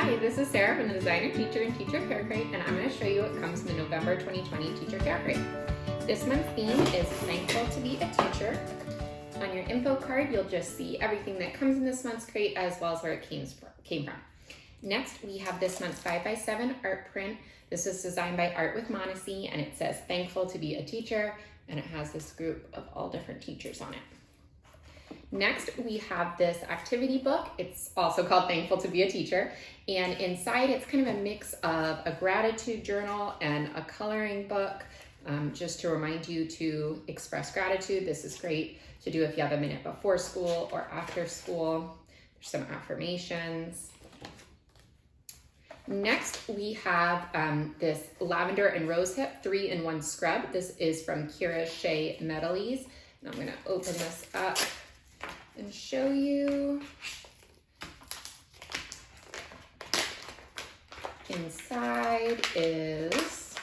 Hi, this is Sarah from the Designer Teacher and Teacher Care Crate, and I'm going to show you what comes in the November 2020 Teacher Care Crate. This month's theme is Thankful to be a Teacher. On your info card, you'll just see everything that comes in this month's crate as well as where it came from. Next, we have this month's 5x7 art print. This is designed by Art with Monacy, and it says Thankful to be a Teacher, and it has this group of all different teachers on it. Next, we have this activity book. It's also called Thankful to be a Teacher. And inside, it's kind of a mix of a gratitude journal and a coloring book, just to remind you to express gratitude. This is great to do if you have a minute before school or after school. There's some affirmations. Next, we have this Lavender and Rosehip 3-in-1 scrub. This is from Kira's Shea Gloves. And I'm going to open this up and show you. Inside is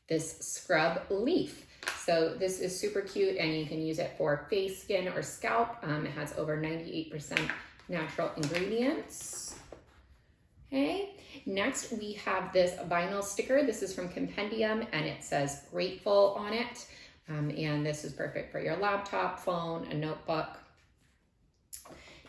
this scrub leaf. So this is super cute, and you can use it for face, skin, or scalp. It has over 98% natural ingredients. Okay. Next, we have this vinyl sticker. This is from Compendium, and it says grateful on it. And this is perfect for your laptop, phone, a notebook.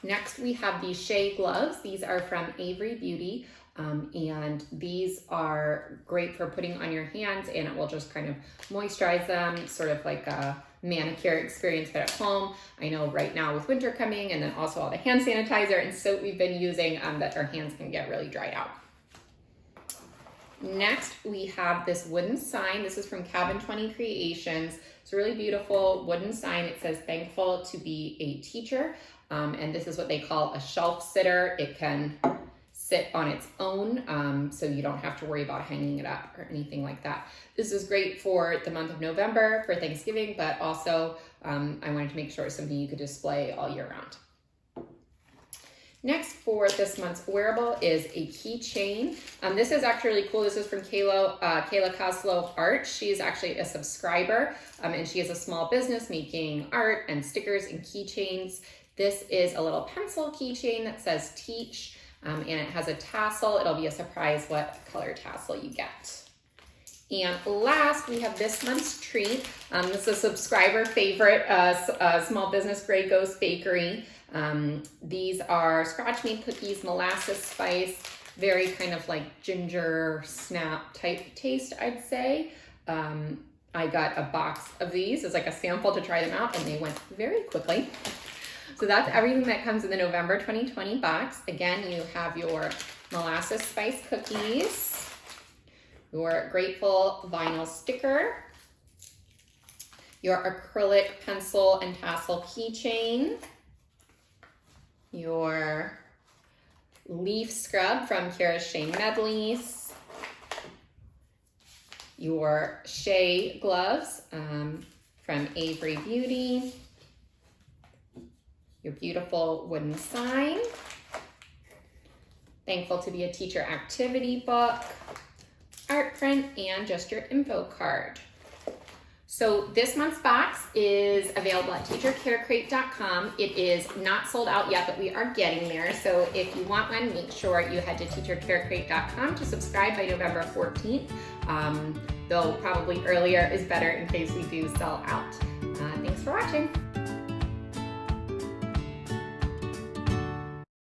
Next, we have these Shea Gloves. These are from Avery Beauty, and these are great for putting on your hands, and it will just kind of moisturize them, sort of like a manicure experience, but at home. I know right now with winter coming, and then also all the hand sanitizer and soap we've been using, that our hands can get really dried out. Next, we have this wooden sign. This is from Cabin 20 Creations. It's a really beautiful wooden sign. It says Thankful to be a Teacher. And this is what they call a shelf sitter. It can sit on its own, so you don't have to worry about hanging it up or anything like that. This is great for the month of November for Thanksgiving, but also I wanted to make sure it's something you could display all year round. Next, for this month's wearable is a keychain. This is actually really cool. This is from Kayla Kozlov Art. She's actually a subscriber, and she has a small business making art and stickers and keychains. This is a little pencil keychain that says Teach, and it has a tassel. It'll be a surprise what color tassel you get. And last, we have this month's treat. This is a subscriber favorite, Small Business Grey Ghost Bakery. These are scratch-made cookies, molasses spice, very kind of like ginger snap type taste, I'd say. I got a box of these as like a sample to try them out, and they went very quickly. So that's everything that comes in the November 2020 box. Again, you have your molasses spice cookies, your grateful vinyl sticker, your acrylic pencil and tassel keychain, your leaf scrub from Kira's Shea Gloves, your Shea Gloves from Avery Beauty, your beautiful wooden sign, Thankful to be a Teacher activity book, art print, and just your info card. So this month's box is available at teachercarecrate.com. It is not sold out yet, but we are getting there. So if you want one, make sure you head to teachercarecrate.com to subscribe by November 14th. Though probably earlier is better in case we do sell out. Thanks for watching.